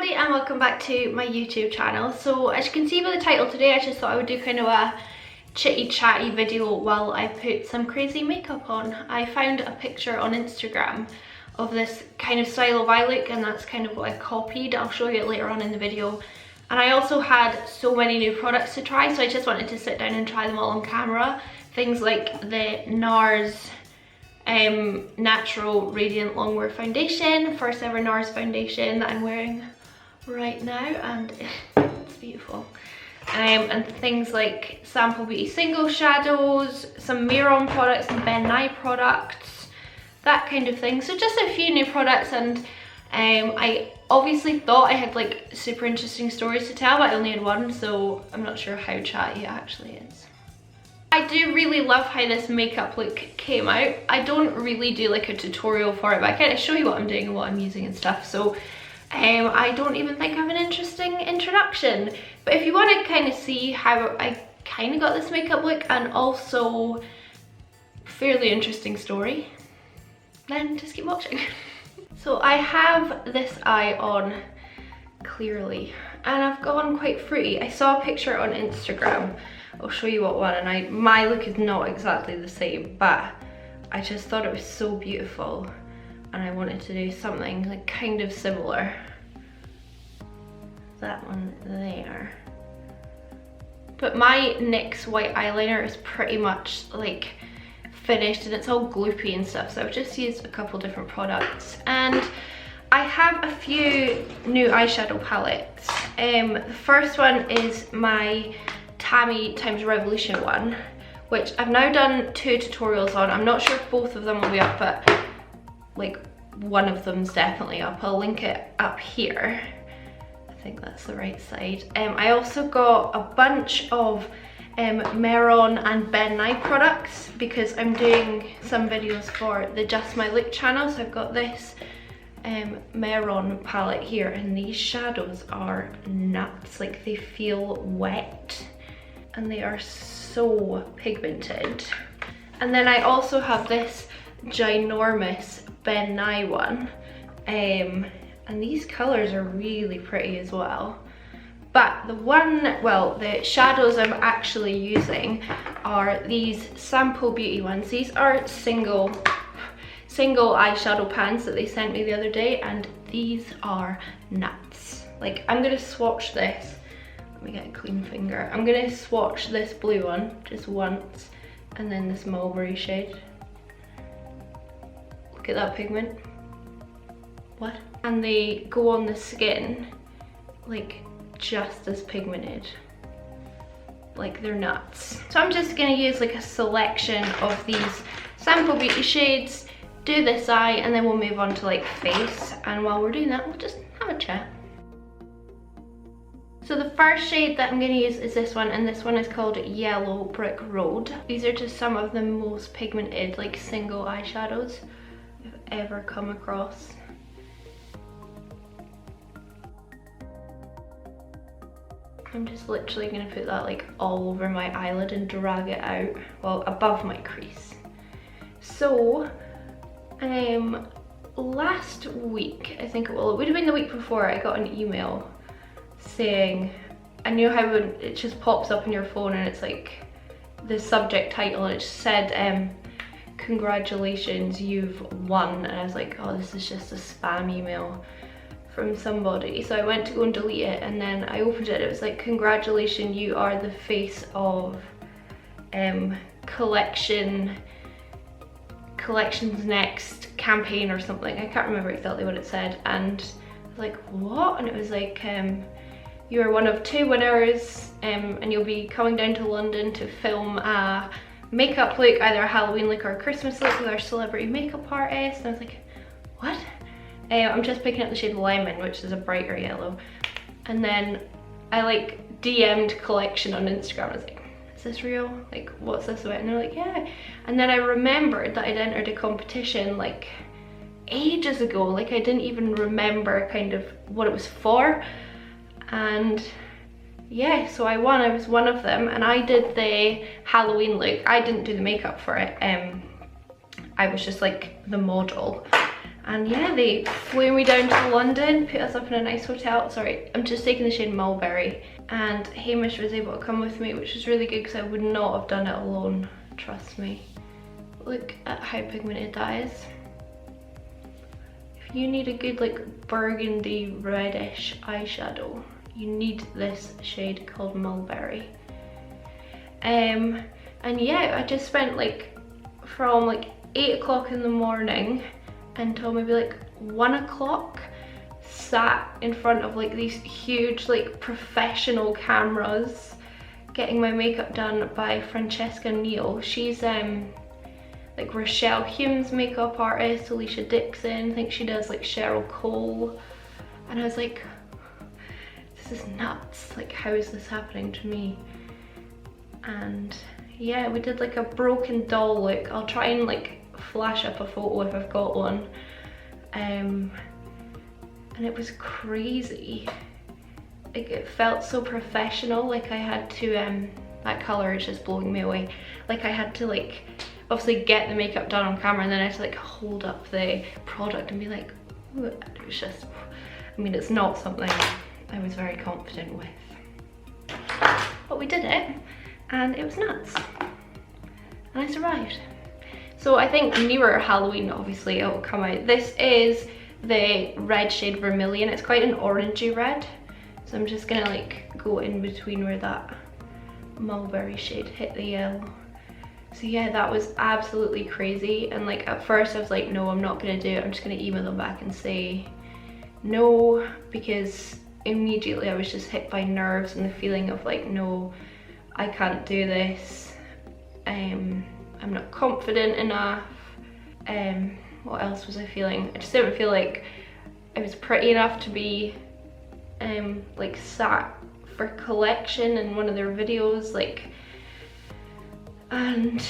everybody and welcome back to my YouTube channel. So as you can see by the title today, I just thought I would do kind of a chitty chatty video while I put some crazy makeup on. I found a picture on Instagram of this kind of style of eye look and that's kind of what I copied. I'll show you it later on in the video. And I also had so many new products to try, so I just wanted to sit down and try them all on camera. Things like the Nars Natural Radiant Longwear Foundation, first ever Nars foundation that I'm wearing right now, and it's beautiful. And things like Sample Beauty single shadows, some Miron products and Ben Nye products, that kind of thing. So just a few new products, and I obviously thought I had like super interesting stories to tell, but I only had one, so I'm not sure how chatty it actually is. I do really love how this makeup look came out. I don't really do like a tutorial for it, but I kind of show you what I'm doing and what I'm using and stuff. So I don't even think I have an interesting introduction. But if you want to kind of see how I kind of got this makeup look and also fairly interesting story, then just keep watching. So I have this eye on clearly and I've gone quite fruity. I saw a picture on Instagram. I'll show you what one, and my look is not exactly the same, but I just thought it was so beautiful and I wanted to do something like kind of similar. That one there. But my NYX white eyeliner is pretty much like finished and it's all gloopy and stuff, so I've just used a couple different products. And I have a few new eyeshadow palettes. The first one is my Tammy Times Revolution one, which I've now done 2 tutorials on. I'm not sure if both of them will be up, but like one of them's definitely up. I'll link it up here. I think that's the right side. I also got a bunch of Miron and Ben Nye products because I'm doing some videos for the Just My Look channel. So I've got this Miron palette here, and these shadows are nuts. Like, they feel wet and they are so pigmented. And then I also have this ginormous Ben Nye one, and these colors are really pretty as well. But the one, well, the shadows I'm actually using are these Sample Beauty ones. These are single eyeshadow pans that they sent me the other day, and these are nuts. Like, I'm gonna swatch this. Let me get a clean finger. I'm gonna swatch this blue one just once, and then this mulberry shade. Look at that pigment. What? And they go on the skin like just as pigmented. Like, they're nuts. So I'm just gonna use like a selection of these Sample Beauty shades, do this eye, and then we'll move on to like face. And while we're doing that, we'll just have a chat. So the first shade that I'm going to use is this one, and this one is called Yellow Brick Road. These are just some of the most pigmented like single eyeshadows I've ever come across. I'm just literally going to put that like all over my eyelid and drag it out, well, above my crease. So last week, I think, well, it would have been the week before, I got an email saying, I knew how when it just pops up on your phone and it's like the subject title, and it just said congratulations, you've won. And I was like, oh, this is just a spam email from somebody. So I went to go and delete it, and then I opened it. It was like, congratulations, you are the face of collection's next campaign or something. I can't remember exactly what it said, and I was like, what? And it was like, you are one of 2 winners, and you'll be coming down to London to film a makeup look, either a Halloween look or a Christmas look with our celebrity makeup artist. And I was like, what? I'm just picking up the shade Lemon, which is a brighter yellow. And then I like DM'd Collection on Instagram. I was like, is this real? Like, what's this about? And they're like, yeah. And then I remembered that I'd entered a competition like ages ago. Like, I didn't even remember kind of what it was for. And yeah, so I won. I was one of them, and I did the Halloween look. I didn't do the makeup for it. I was just like the model, And yeah, they flew me down to London, put us up in a nice hotel. Sorry, I'm just taking the shade Mulberry. And Hamish was able to come with me, which was really good because I would not have done it alone, trust me. Look at how pigmented that is. If you need a good like burgundy reddish eyeshadow, you need this shade called Mulberry. And yeah, I just spent like from like 8 o'clock in the morning until maybe like 1 o'clock sat in front of like these huge like professional cameras getting my makeup done by Francesca Neal. She's like Rochelle Hume's makeup artist, Alicia Dixon, I think she does like Cheryl Cole. And I was like, this is nuts, like how is this happening to me? And yeah, we did like a broken doll look. I'll try and like flash up a photo if I've got one. And it was crazy. Like it felt so professional, like I had to, that colour is just blowing me away. Like I had to like, obviously get the makeup done on camera and then I had to like hold up the product and be like, ooh, it was just, I mean, it's not something I was very confident with. But we did it and it was nuts. And I survived. So I think nearer Halloween, obviously, it will come out. This is the red shade Vermilion. It's quite an orangey red. So I'm just gonna like go in between where that Mulberry shade hit the yellow. So yeah, that was absolutely crazy. And like at first I was like, no, I'm not gonna do it. I'm just gonna email them back and say no, because immediately I was just hit by nerves and the feeling of like, no, I can't do this. I'm not confident enough. What else was I feeling? I just didn't feel like I was pretty enough to be like sat for collection in one of their videos, like, and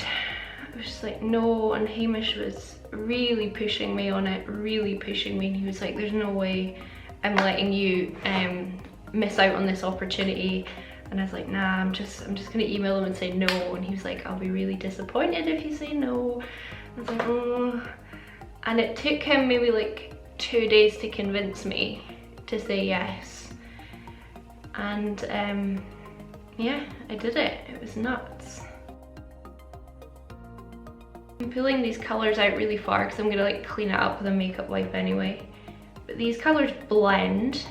I was just like, no. And Hamish was really pushing me on it, really pushing me, and he was like, there's no way I'm letting you miss out on this opportunity. And I was like, nah, I'm just gonna email them and say no. And he was like, I'll be really disappointed if you say no. I was like, oh. And it took him maybe like 2 days to convince me to say yes. And yeah, I did it. It was nuts. I'm pulling these colours out really far because I'm gonna like clean it up with a makeup wipe anyway. But these colours blend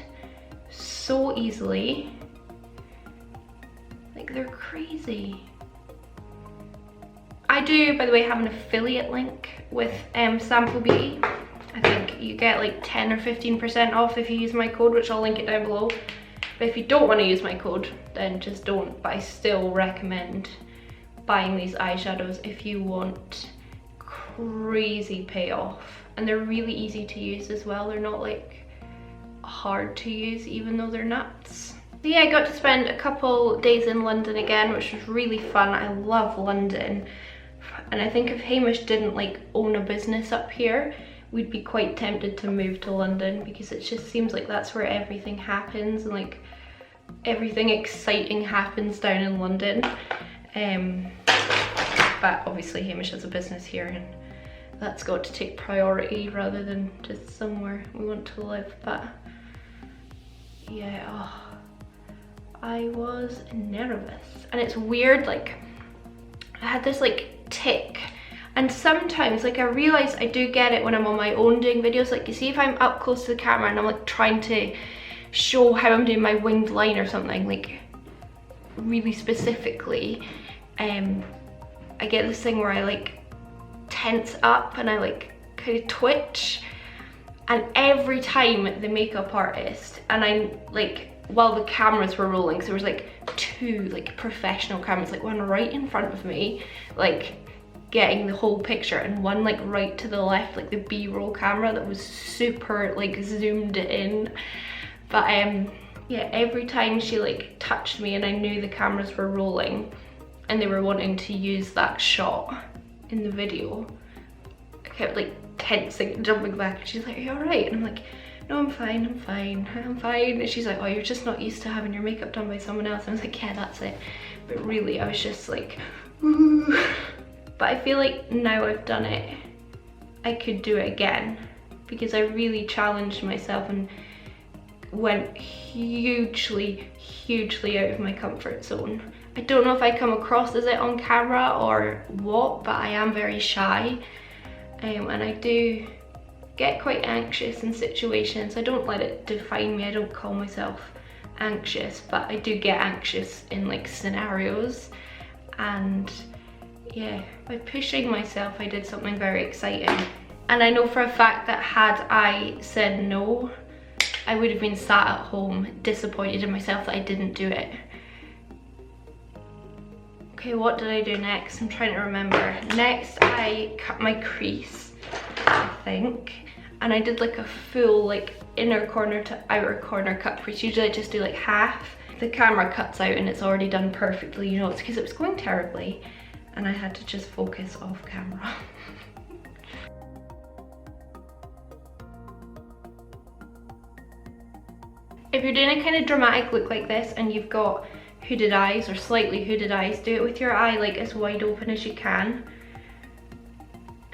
so easily. Like they're crazy. I do, by the way, have an affiliate link with Sample Beauty. I think you get like 10 or 15% off if you use my code, which I'll link it down below. But if you don't want to use my code, then just don't. But I still recommend buying these eyeshadows if you want crazy payoff. And they're really easy to use as well. They're not like hard to use, even though they're nuts. So yeah, I got to spend a couple days in London again, which was really fun. I love London. And I think if Hamish didn't like own a business up here, we'd be quite tempted to move to London because it just seems like that's where everything happens and like everything exciting happens down in London. But obviously Hamish has a business here and that's got to take priority rather than just somewhere we want to live. But yeah, oh, I was nervous. And it's weird, like I had this like tick, and sometimes like I realize I do get it when I'm on my own doing videos. Like you see, if I'm up close to the camera and I'm like trying to show how I'm doing my winged line or something like really specifically, I get this thing where I like tense up and I like kind of twitch. And every time the makeup artist, and I like, while the cameras were rolling, so there was like 2 like professional cameras, like one right in front of me, like getting the whole picture, and one like right to the left, like the B-roll camera that was super like zoomed in. But yeah, every time she like touched me and I knew the cameras were rolling and they were wanting to use that shot in the video, I kept like tensing and jumping back, and she's like, are you alright? And I'm like, no, I'm fine, I'm fine, I'm fine. And she's like, oh, you're just not used to having your makeup done by someone else. And I was like, yeah, that's it. But really, I was just like, ooh. But I feel like now I've done it, I could do it again. because I really challenged myself and went hugely out of my comfort zone. I don't know if I come across as it on camera or what, but I am very shy, and I do get quite anxious in situations. I don't let it define me. I don't call myself anxious, but I do get anxious in like scenarios. And yeah, by pushing myself, I did something very exciting. And I know for a fact that had I said no, I would have been sat at home disappointed in myself that I didn't do it. Okay, what did I do next? I'm trying to remember. Next, I cut my crease, I think. And I did like a full like inner corner to outer corner cut crease. Usually I just do like half. The camera cuts out and it's already done perfectly. You know, it's because it was going terribly and I had to just focus off camera. If you're doing a kind of dramatic look like this and you've got hooded eyes or slightly hooded eyes, do it with your eye like as wide open as you can.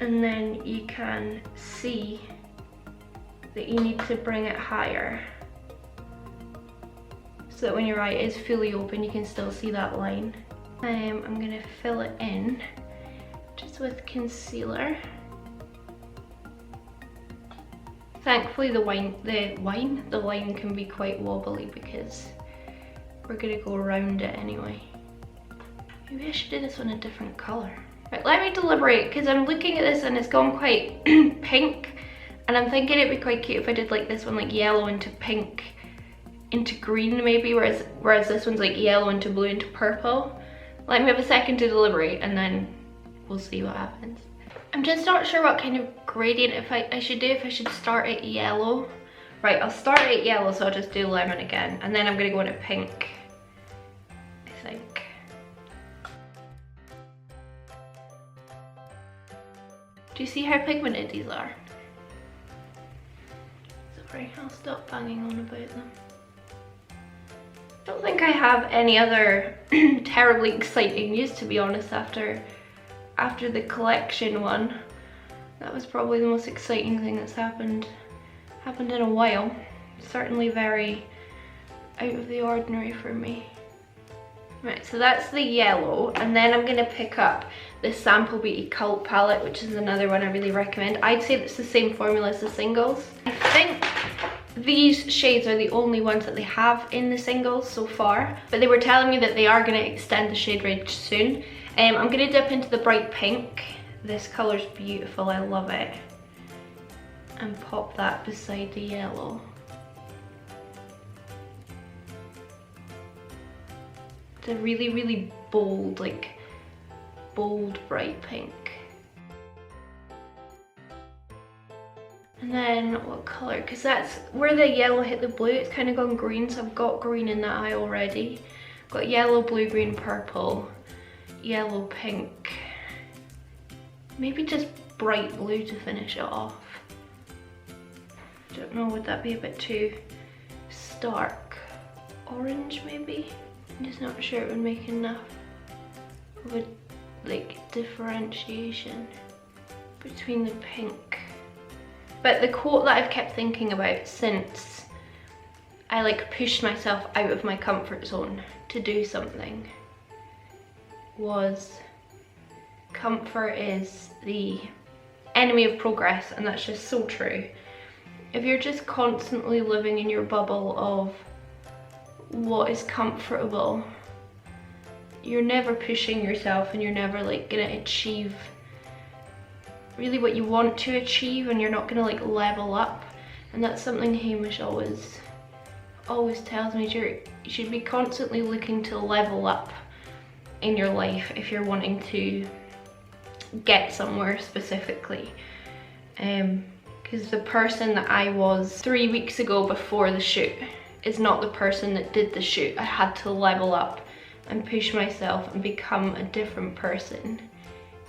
And then you can see that you need to bring it higher, so that when your eye is fully open you can still see that line. I'm gonna fill it in just with concealer. Thankfully the line can be quite wobbly because we're gonna go around it anyway. Maybe I should do this one a different color. Right, let me deliberate, because I'm looking at this and it's gone quite pink, and I'm thinking it'd be quite cute if I did like this one like yellow into pink into green maybe, whereas this one's like yellow into blue into purple. Let me have a second to deliberate and then we'll see what happens. I'm just not sure what kind of gradient I should do, if I should start at yellow. Right, I'll start at yellow, so I'll just do lemon again, and then I'm gonna go into pink, I think. Do you see how pigmented these are? Sorry, I'll stop banging on about them. I don't think I have any other terribly exciting news, to be honest, after the collection one. That was probably the most exciting thing that's happened in a while. Certainly very out of the ordinary for me. Right, so that's the yellow, and then I'm gonna pick up the Sample Beauty Cult palette, which is another one I really recommend. I'd say it's the same formula as the singles. I think these shades are the only ones that they have in the singles so far, but they were telling me that they are gonna extend the shade range soon. I'm gonna dip into the bright pink. This color's beautiful, I love it. And pop that beside the yellow. It's a really bold, like bold bright pink. And then what color? Because that's where the yellow hit the blue, it's kind of gone green, so I've got green in that eye already. Got yellow, blue, green, purple, yellow, pink. Maybe just bright blue to finish it off. Don't know, would that be a bit too stark? Orange maybe? I'm just not sure it would make enough of a like differentiation between the pink. But the quote that I've kept thinking about since I like pushed myself out of my comfort zone to do something was, comfort is the enemy of progress, and that's just so true. If you're just constantly living in your bubble of what is comfortable, you're never pushing yourself and you're never like gonna achieve really what you want to achieve, and you're not gonna like level up. And that's something Hamish always tells me, you should be constantly looking to level up in your life if you're wanting to get somewhere specifically. Because the person that I was 3 weeks ago before the shoot is not the person that did the shoot. I had to level up and push myself and become a different person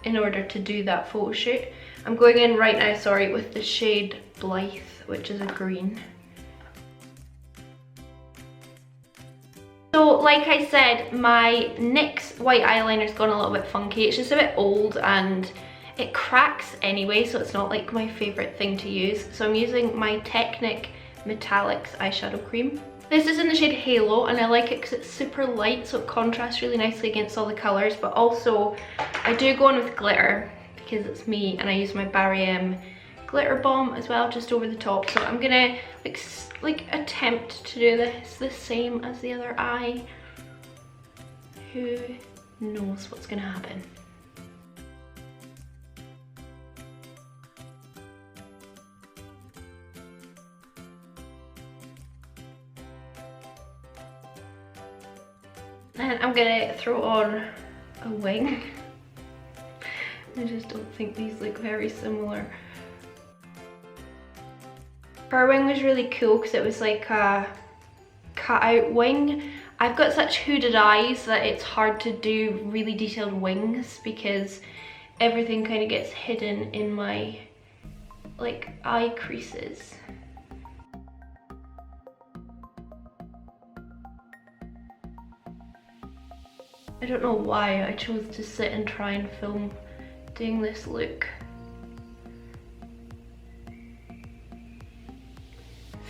in order to do that photo shoot. I'm going in right now, sorry, with the shade Blythe, which is a green. So like I said, my NYX white eyeliner's gone a little bit funky. It's just a bit old and It cracks anyway, so it's not like my favorite thing to use. So I'm using my Technic Metallics eyeshadow cream. This is in the shade Halo, and I like it because it's super light, so it contrasts really nicely against all the colours. But also, I do go on with glitter because it's me, and I use my Barry M glitter bomb as well, just over the top. So I'm gonna like attempt to do this the same as the other eye. Who knows what's gonna happen? And I'm gonna throw on a wing. I just don't think these look very similar. Her wing was really cool because it was like a cut-out wing. I've got such hooded eyes that it's hard to do really detailed wings because everything kind of gets hidden in my like eye creases. I don't know why I chose to sit and try and film doing this look.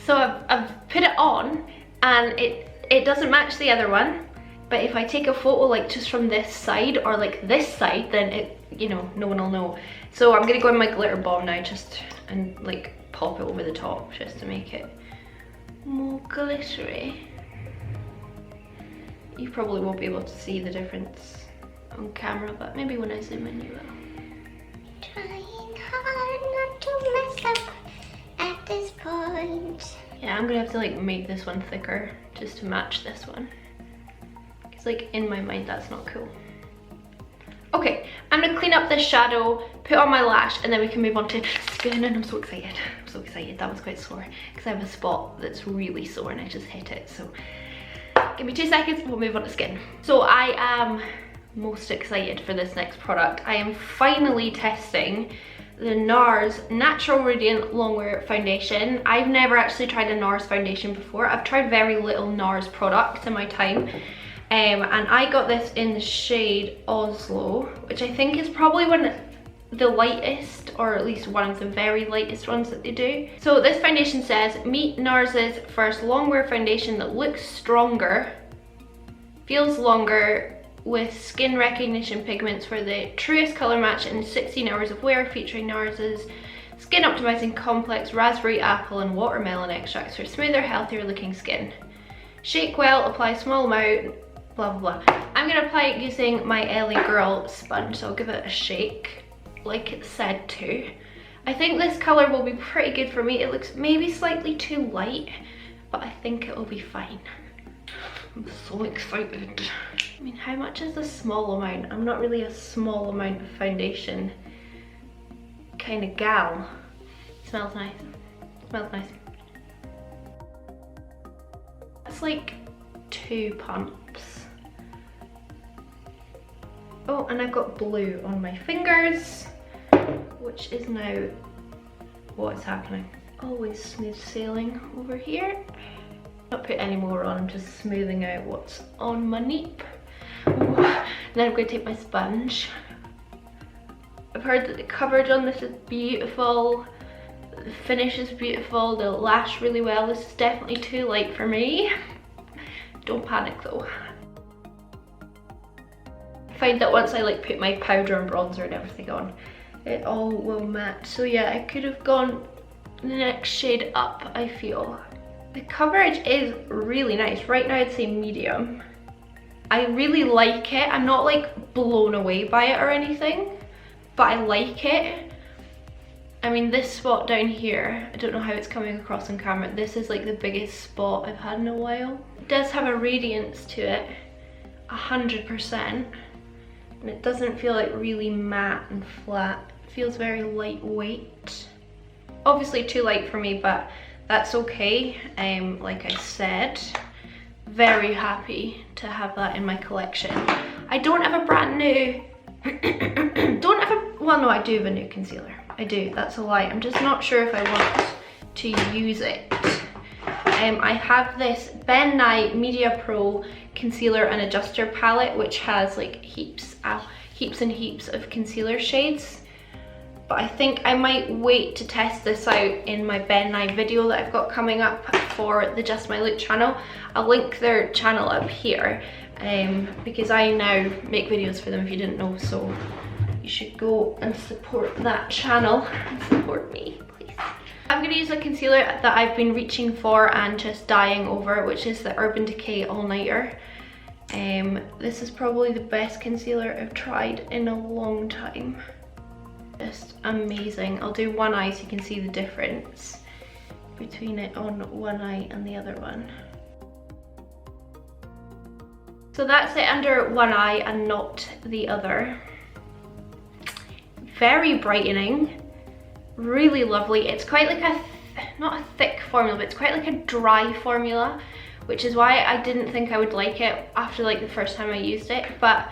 So I've put it on, and it doesn't match the other one, but if I take a photo like just from this side or like this side, then it, you know, no one will know. So I'm gonna go in my glitter bomb now and like pop it over the top just to make it more glittery. You probably won't be able to see the difference on camera, but maybe when I zoom in you will. Trying hard not to mess up at this point. Yeah, I'm gonna have to like make this one thicker just to match this one. Because like in my mind that's not cool. Okay, I'm gonna clean up this shadow, put on my lash, and then we can move on to skin, and I'm so excited. I'm so excited. That was quite sore because I have a spot that's really sore and I just hit it, so give me 2 seconds and we'll move on to skin. So I am most excited for this next product. I am finally testing the Nars Natural Radiant Longwear Foundation. I've never actually tried a Nars foundation before. I've tried very little Nars products in my time. And I got this in the shade Oslo, which I think is probably the lightest, or at least one of the very lightest ones that they do. So this foundation says, meet Nars's first longwear foundation that looks stronger, feels longer, with skin recognition pigments for the truest color match in 16 hours of wear, featuring Nars's skin optimizing complex raspberry, apple and watermelon extracts for smoother, healthier looking skin. Shake well, apply small amount, blah blah blah. I'm gonna apply it using my LA Girl sponge, so I'll give it a shake like it said to. I think this color will be pretty good for me. It looks maybe slightly too light, but I think it will be fine. I'm so excited. I mean, how much is a small amount? I'm not really a small amount of foundation kind of gal. Smells nice. Smells nice. That's like 2 pumps. Oh, and I've got blue on my fingers, which is now what's happening. Always smooth sailing over here. Not put any more on, I'm just smoothing out what's on my nape. And then I'm going to take my sponge. I've heard that the coverage on this is beautiful, the finish is beautiful, they'll lash really well. This is definitely too light for me. Don't panic though. I find that once I like put my powder and bronzer and everything on, it all will match. So yeah, I could have gone the next shade up, I feel. The coverage is really nice. Right now I'd say medium. I really like it. I'm not like blown away by it or anything, but I like it. I mean, this spot down here, I don't know how it's coming across on camera. This is like the biggest spot I've had in a while. It does have a radiance to it, 100%. And it doesn't feel like really matte and flat. It feels very lightweight. Obviously too light for me, but that's okay. Like I said, very happy to have that in my collection. I don't have a brand new, well no, I do have a new concealer. I do, that's a lie. I'm just not sure if I want to use it. I have this Ben Nye Media Pro concealer and adjuster palette, which has like heaps and heaps of concealer shades. but I think I might wait to test this out in my Ben Nye video that I've got coming up for the Just My Look channel. I'll link their channel up here because I now make videos for them if you didn't know, so you should go and support that channel and support me, please. I'm going to use a concealer that I've been reaching for and just dying over, which is the Urban Decay All Nighter. This is probably the best concealer I've tried in a long time. Just amazing. I'll do one eye so you can see the difference between it on one eye and the other one. So that's it under one eye and not the other. Very brightening, really lovely. It's quite like a, not a thick formula, but it's quite like a dry formula, which is why I didn't think I would like it after like the first time I used it, but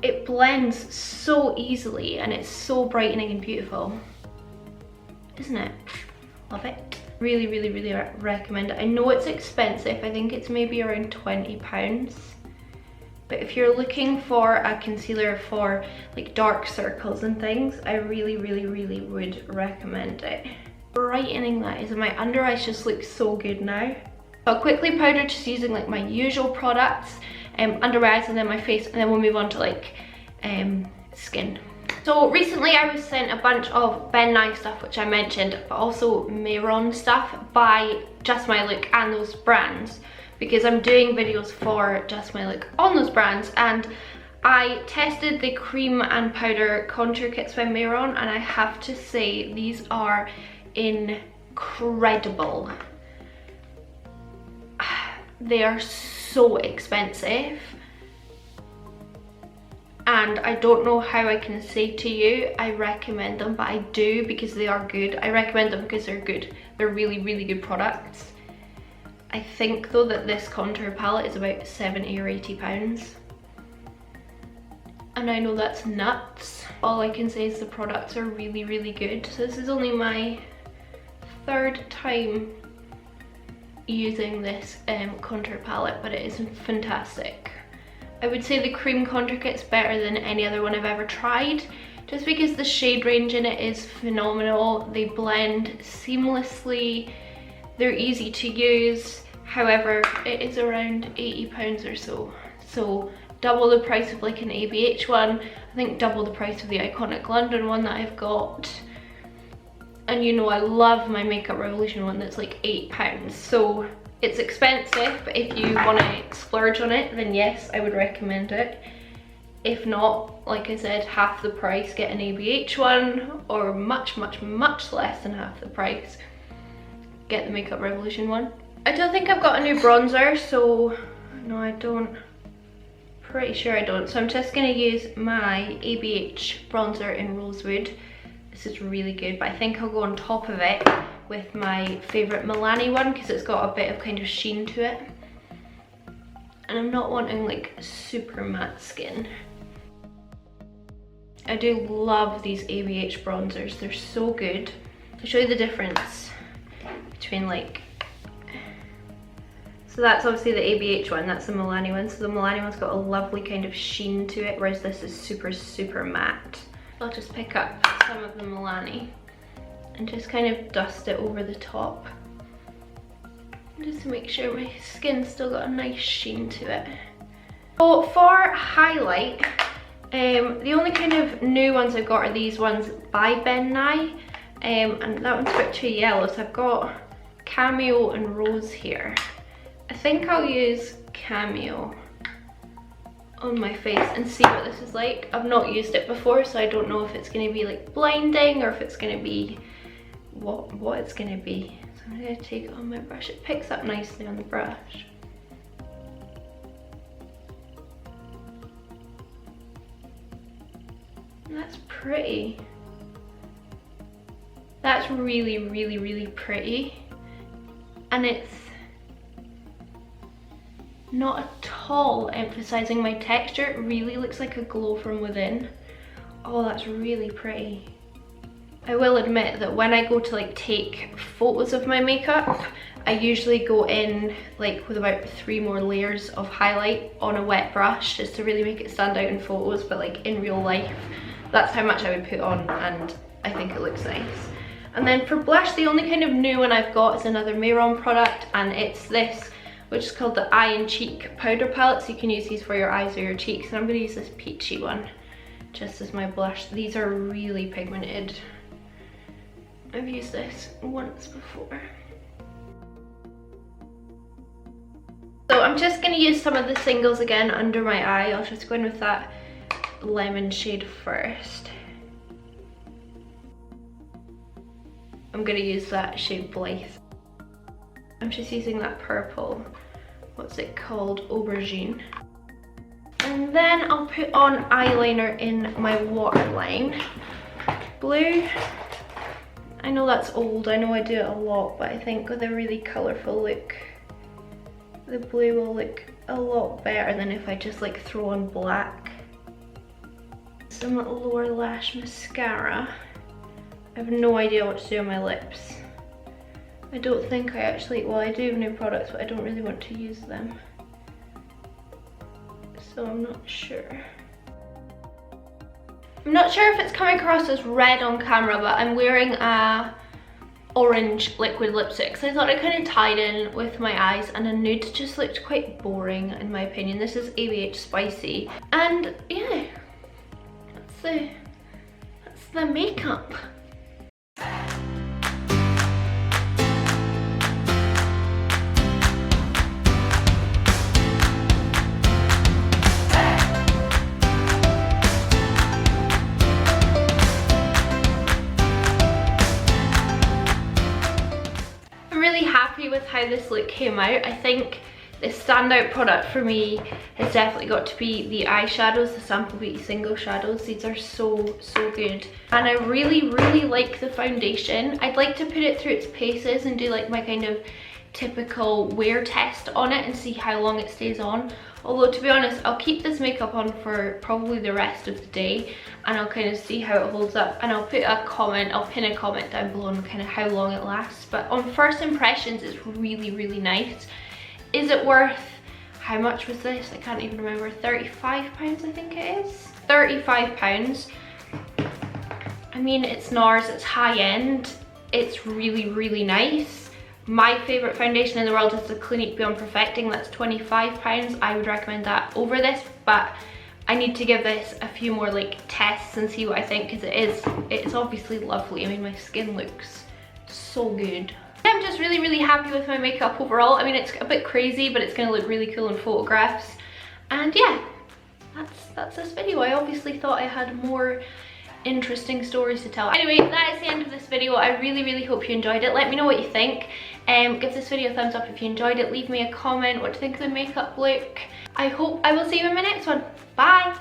it blends so easily and it's so brightening and beautiful, isn't it? Love it. Really, really, really recommend it. I know it's expensive. I think it's maybe around £20. But if you're looking for a concealer for like dark circles and things, I really, really, really would recommend it. Brightening that is, and my under eyes just look so good now. I'll quickly powder just using like my usual products, under my eyes and then my face, and then we'll move on to like skin. So recently I was sent a bunch of Ben Nye stuff, which I mentioned, but also Mayron stuff by Just My Look and those brands, because I'm doing videos for Just My Look on those brands. And I tested the cream and powder contour kits by Mayron, and I have to say these are incredible. They are so expensive, and I don't know how I can say to you I recommend them, but I do because they are good. I recommend them because they're good. They're really, really good products. I think though that this contour palette is about £70 or £80, and I know that's nuts. All I can say is the products are really, really good. So this is only my third time using this contour palette, but it is fantastic. I would say the cream contour kit's better than any other one I've ever tried, just because the shade range in it is phenomenal. They blend seamlessly, they're easy to use. However, it is around £80 or so. So double the price of like an ABH one, I think double the price of the Iconic London one that I've got. And you know I love my Makeup Revolution one that's like £8. So it's expensive, but if you want to splurge on it, then yes, I would recommend it. If not, like I said, half the price, get an ABH one, or much, much, much less than half the price, get the Makeup Revolution one. I don't think I've got a new bronzer, so no I don't. Pretty sure I don't. So I'm just going to use my ABH bronzer in Rosewood. This is really good, but I think I'll go on top of it with my favourite Milani one because it's got a bit of kind of sheen to it. And I'm not wanting like super matte skin. I do love these ABH bronzers, they're so good. I'll show you the difference between like, so that's obviously the ABH one, that's the Milani one. So the Milani one's got a lovely kind of sheen to it, whereas this is super, super matte. I'll just pick up some of the Milani and just kind of dust it over the top, just to make sure my skin's still got a nice sheen to it. So for highlight, the only kind of new ones I've got are these ones by Ben Nye, and that one's a bit too yellow, so I've got Cameo and Rose here. I think I'll use Cameo on my face and see what this is like. I've not used it before, so I don't know if it's going to be like blinding or if it's going to be what it's going to be. So I'm going to take it on my brush. It picks up nicely on the brush. That's pretty. That's really, really, really pretty. And it's not at all emphasizing my texture. It really looks like a glow from within. Oh, that's really pretty. I will admit that when I go to like take photos of my makeup, I usually go in like with about 3 more layers of highlight on a wet brush just to really make it stand out in photos, but like in real life, that's how much I would put on, and I think it looks nice. And then for blush, the only kind of new one I've got is another Mayron product, and it's this, which is called the Eye and Cheek Powder Palette. So you can use these for your eyes or your cheeks, and I'm going to use this peachy one just as my blush. These are really pigmented. I've used this once before. So I'm just going to use some of the singles again under my eye. I'll just go in with that lemon shade first. I'm going to use that shade Blythe. I'm just using that purple, what's it called, Aubergine. And then I'll put on eyeliner in my waterline. Blue. I know that's old, I know I do it a lot, but I think with a really colourful look, the blue will look a lot better than if I just like throw on black. Some lower lash mascara. I have no idea what to do on my lips. I don't think I actually, well I do have new products, but I don't really want to use them. So I'm not sure. I'm not sure if it's coming across as red on camera, but I'm wearing a orange liquid lipstick. So I thought it kind of tied in with my eyes, and a nude just looked quite boring in my opinion. This is ABH Spicy. And yeah, that's the makeup. With how this look came out. I think the standout product for me has definitely got to be the eyeshadows, the Sample Beauty single shadows. These are so good, and I really like the foundation. I'd like to put it through its paces and do like my kind of typical wear test on it and see how long it stays on. Although to be honest, I'll keep this makeup on for probably the rest of the day, and I'll kind of see how it holds up, and I'll put a comment, I'll pin a comment down below on kind of how long it lasts. But on first impressions, it's really nice. Is it worth, how much was this? I can't even remember. £35 I think it is. £35. I mean, it's Nars, it's high end, it's really nice. My favourite foundation in the world is the Clinique Beyond Perfecting. That's £25. I would recommend that over this, but I need to give this a few more like tests and see what I think, because it's obviously lovely. I mean, my skin looks so good. I'm just really happy with my makeup overall. I mean, it's a bit crazy, but it's going to look really cool in photographs. And yeah, that's this video. I obviously thought I had more interesting stories to tell. Anyway, that is the end of this video. I really hope you enjoyed it. Let me know what you think. Give this video a thumbs up if you enjoyed it. Leave me a comment what to think of the makeup look. I hope I will see you in my next one. Bye.